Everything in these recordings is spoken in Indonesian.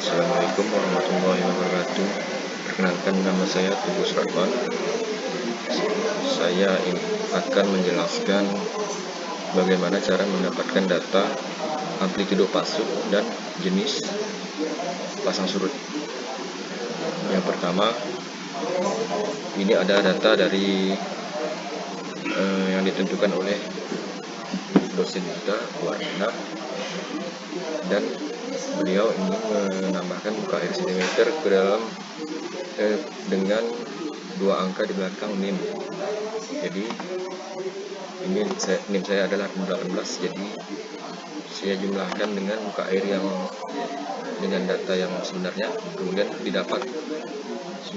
Assalamualaikum warahmatullahi wabarakatuh. Perkenalkan, nama saya Tubus Rahman. Saya akan menjelaskan bagaimana cara mendapatkan data amplitudo pasuk dan jenis pasang surut. Yang pertama, ini ada data dari yang ditentukan oleh dosen kita, Warna, dan beliau ingin menambahkan muka air sentimeter ke dalam dengan 2 angka di belakang NIM. Jadi ini NIM saya adalah 18, jadi saya jumlahkan dengan muka air yang dengan data yang sebenarnya, kemudian didapat 90.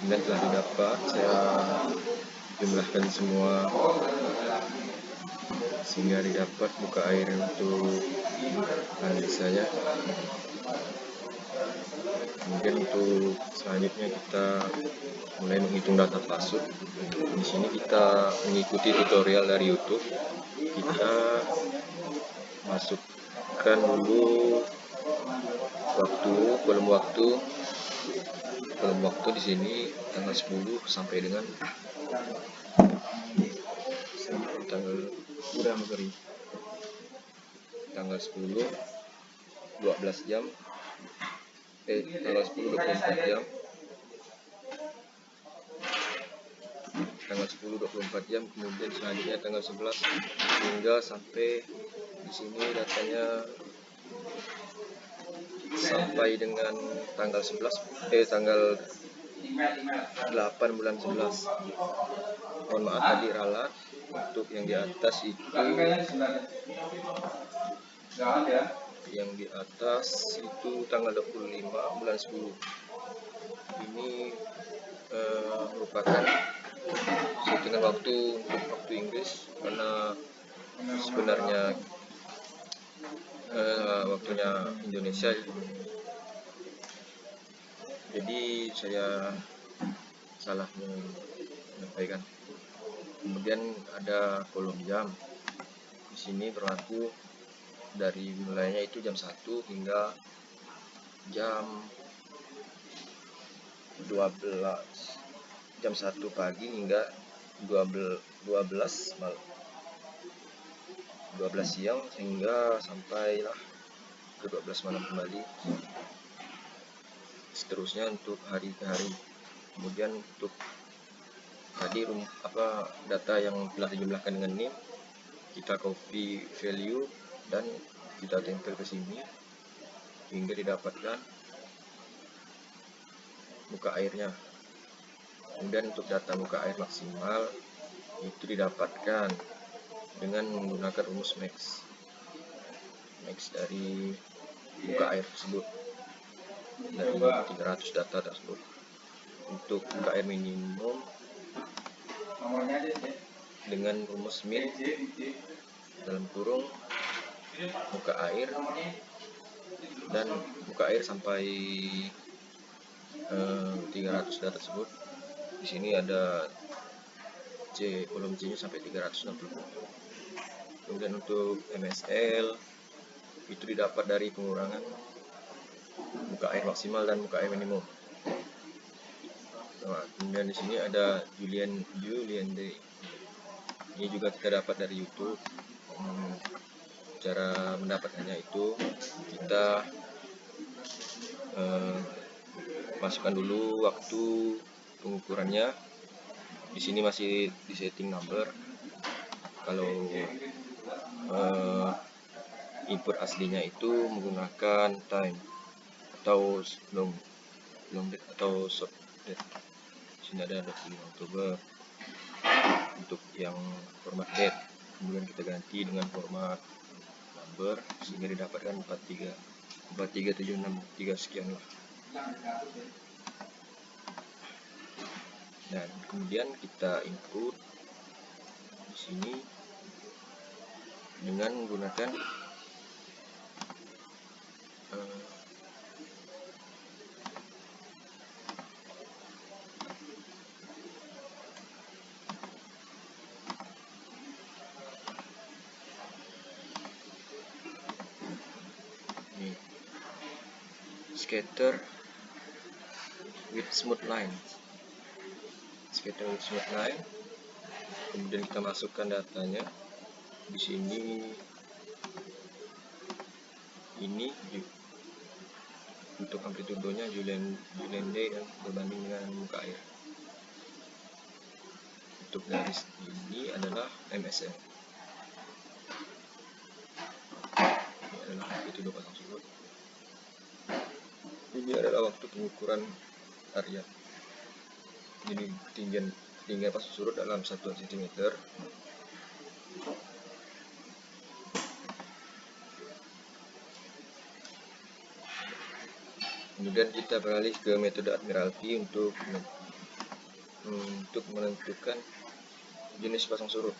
Kemudian telah didapat, saya jumlahkan semua sehingga didapat muka air untuk analisanya. Kemudian untuk selanjutnya kita mulai menghitung data pasuk. Di sini kita mengikuti tutorial dari YouTube. Kita masukkan dulu kolom waktu di sini tanggal 10 sampai dengan tanggal 10 12 jam tanggal 10 24 jam tanggal 10 24 jam, kemudian selanjutnya tanggal 11 hingga sampai di sini datanya sampai dengan tanggal 8 bulan 11. Mohon maaf tadi ralat. Untuk yang di atas itu tanggal 25 bulan 10. Ini merupakan settingan waktu untuk waktu Inggris, karena sebenarnya waktunya Indonesia. Jadi saya salah menyampaikan. Kemudian ada kolom jam. Di sini berlaku dari mulainya itu jam 1 hingga jam 12, jam 1 pagi hingga 12 malam, 12 siang hingga sampailah ke 12 malam kembali. Seterusnya untuk hari ke hari. Kemudian untuk tadi data yang telah dijumlahkan dengan NIM, kita copy value dan kita tempel ke sini hingga didapatkan muka airnya. Kemudian untuk data muka air maksimal itu didapatkan dengan menggunakan rumus max dari muka air tersebut, dari 300 data tersebut. Untuk muka air minimum dengan rumus min dalam kurung muka air dan muka air sampai 300 data tersebut. Di sini ada kolom C nya sampai 360. Kemudian untuk MSL itu didapat dari pengurangan muka air maksimal dan muka air minimum. Nah, kemudian di sini ada Julian Day. Ini juga kita dapat dari YouTube. Cara mendapatkannya itu kita masukkan dulu waktu pengukurannya. Di sini masih di setting number. Kalau input aslinya itu menggunakan time atau long date atau short date. Sini ada 25 Oktober untuk yang format date. Kemudian kita ganti dengan format number sehingga didapatkan 43763 sekian lah. Dan kemudian kita input di sini dengan menggunakan scatter with smooth line. Kemudian kita masukkan datanya di sini. Ini untuk amplitudonya Julien Day dan berbanding dengan muka air. Untuk garis ini adalah MSL. Ini adalah amplitudo pasang surut. Ini adalah waktu pengukuran area. Jadi ketinggian pasang surut dalam 1 cm. Kemudian kita beralih ke metode Admiralty untuk menentukan jenis pasang surut.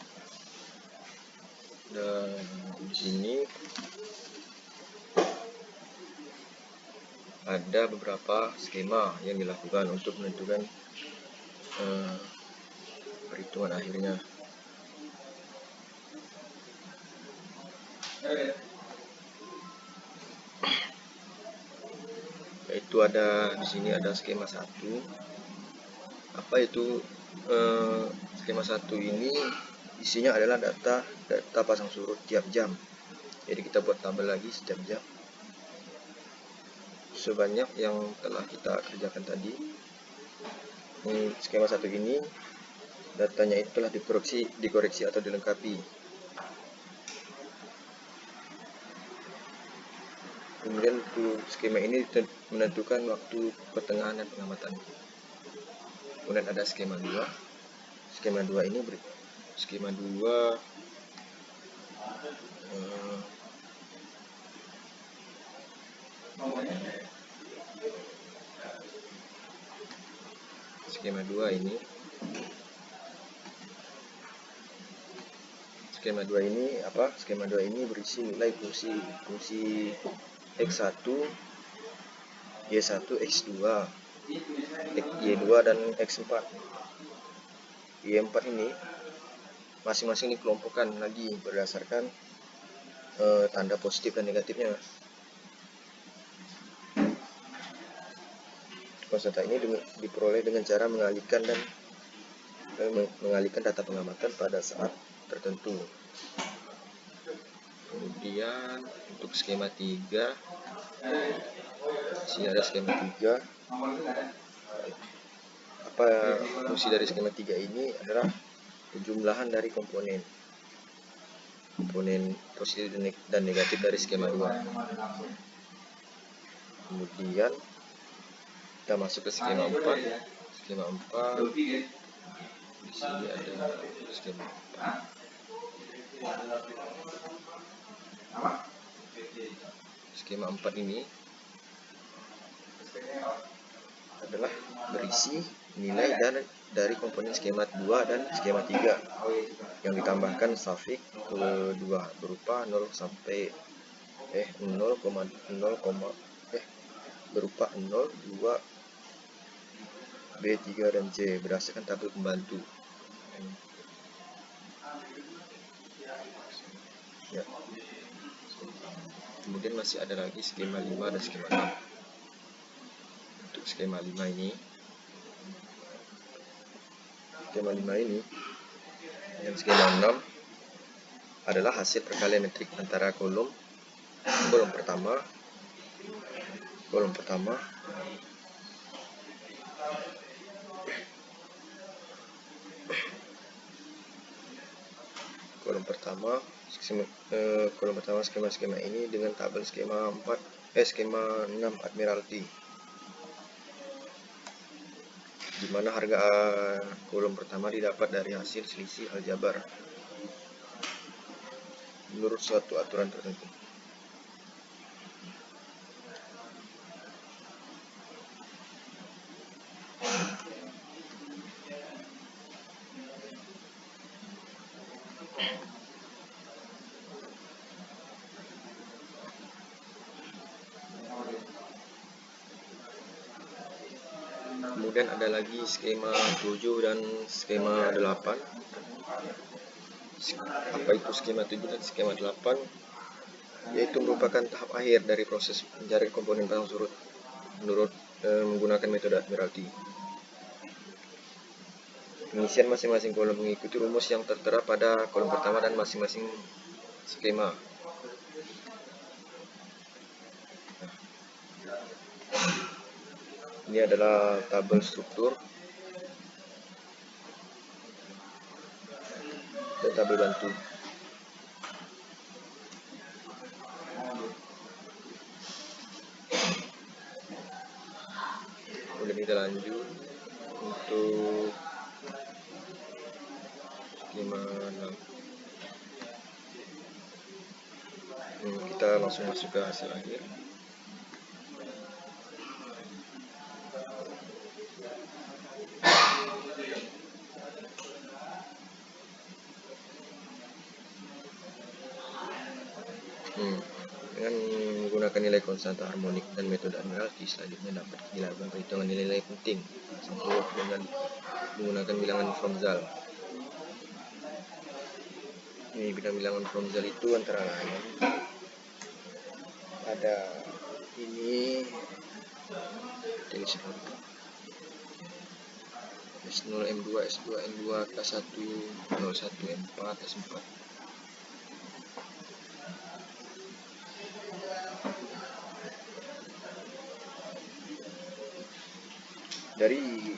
Dan di sini ada beberapa skema yang dilakukan untuk menentukan perhitungan akhirnya. Yaitu ada di sini ada skema 1. Apa itu skema 1 ini? Isinya adalah data pasang surut tiap jam. Jadi kita buat tabel lagi setiap jam sebanyak yang telah kita kerjakan tadi. Skema 1 ini datanya itu telah dikoreksi atau dilengkapi. Kemudian skema ini menentukan waktu pertengahan dan pengamatan. Kemudian ada skema 2. Skema 2 ini skema 2 Skema 2 ini berisi nilai fungsi X1, Y1, X2, Y2 dan X4. Y4 ini masing-masing dikelompokkan lagi berdasarkan tanda positif dan negatifnya. Konstanta ini diperoleh dengan cara mengalihkan data pengamatan pada saat tertentu. Kemudian untuk skema 3, sini ada skema 3. Apa fungsi dari skema 3 ini adalah penjumlahan dari komponen positif dan negatif dari skema 2. Kemudian kita masuk ke skema 4. Skema 4 di sini ada skema 4. Skema 4 ini adalah berisi nilai dari komponen skema 2 dan skema 3 yang ditambahkan safik kedua berupa 0 sampai 0, berupa 0, 2, B, 3 dan C berdasarkan tabel pembantu. Ya. Kemudian masih ada lagi skema 5 dan skema 6. Untuk skema 5 ini dan skema 6 adalah hasil perkalian metrik antara kolom pertama skema ini dengan tabel skema 6 Admiralty, di mana harga kolom pertama didapat dari hasil selisih aljabar menurut suatu aturan tertentu. Kemudian ada lagi skema 7 dan skema 8. Apa itu skema 7 dan skema 8? Yaitu merupakan tahap akhir dari proses pencarian komponen pasang surut. menggunakan metode Admiralty. Pengisian masing-masing kolom mengikuti rumus yang tertera pada kolom pertama dan masing-masing skema. Ini adalah tabel struktur dan tabel bantu. Kemudian kita lanjut untuk skema 6. Kita langsung masuk ke hasil akhir. Dengan menggunakan nilai konstanta harmonik dan metode Admiralty, selanjutnya dapat dilakukan perhitungan nilai-nilai penting sangkut dengan menggunakan bilangan Fromzal. Ini bilangan Fromzal itu antara lain ada ini S0 M2 S2 N2 K1 01 M4 S4. Dari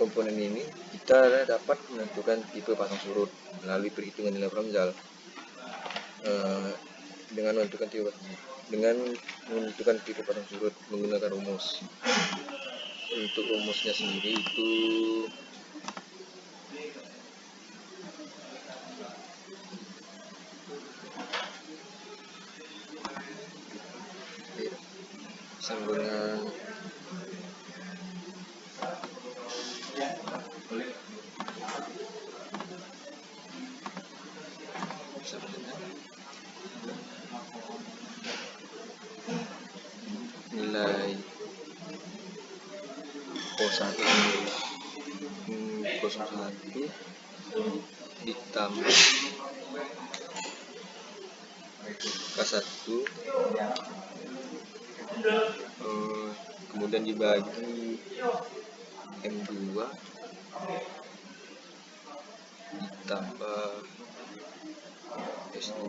komponen ini kita dapat menentukan tipe pasang surut melalui perhitungan nilai Fromzal. Dengan menentukan tipe pasang surut menggunakan rumus. Untuk rumusnya sendiri itu sambungan nilai O1 ditambah K1 kemudian dibagi M2 ditambah S2.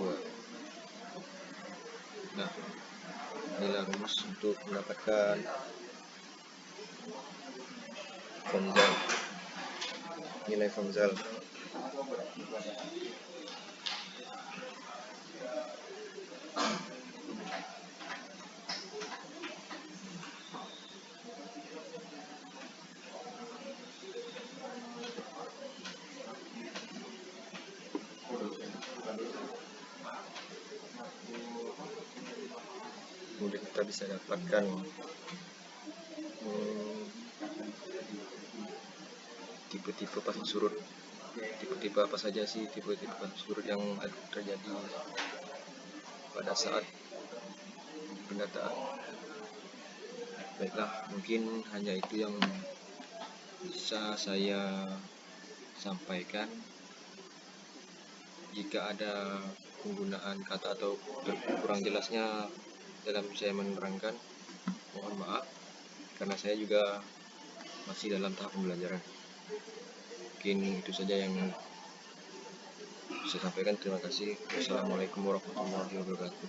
Nah, inilah rumus untuk mendapatkan Fromzal, nilai Fromzal. Kemudian kita bisa dapatkan tipe-tipe pasang surut. Tipe-tipe apa saja sih tipe-tipe pasang surut yang terjadi pada saat pendataan. Baiklah, mungkin hanya itu yang bisa saya sampaikan. Jika ada penggunaan kata atau kurang jelasnya dalam saya menerangkan, mohon maaf, karena saya juga masih dalam tahap pembelajaran. Mungkin itu saja yang saya sampaikan. Terima kasih. Wassalamualaikum warahmatullahi wabarakatuh.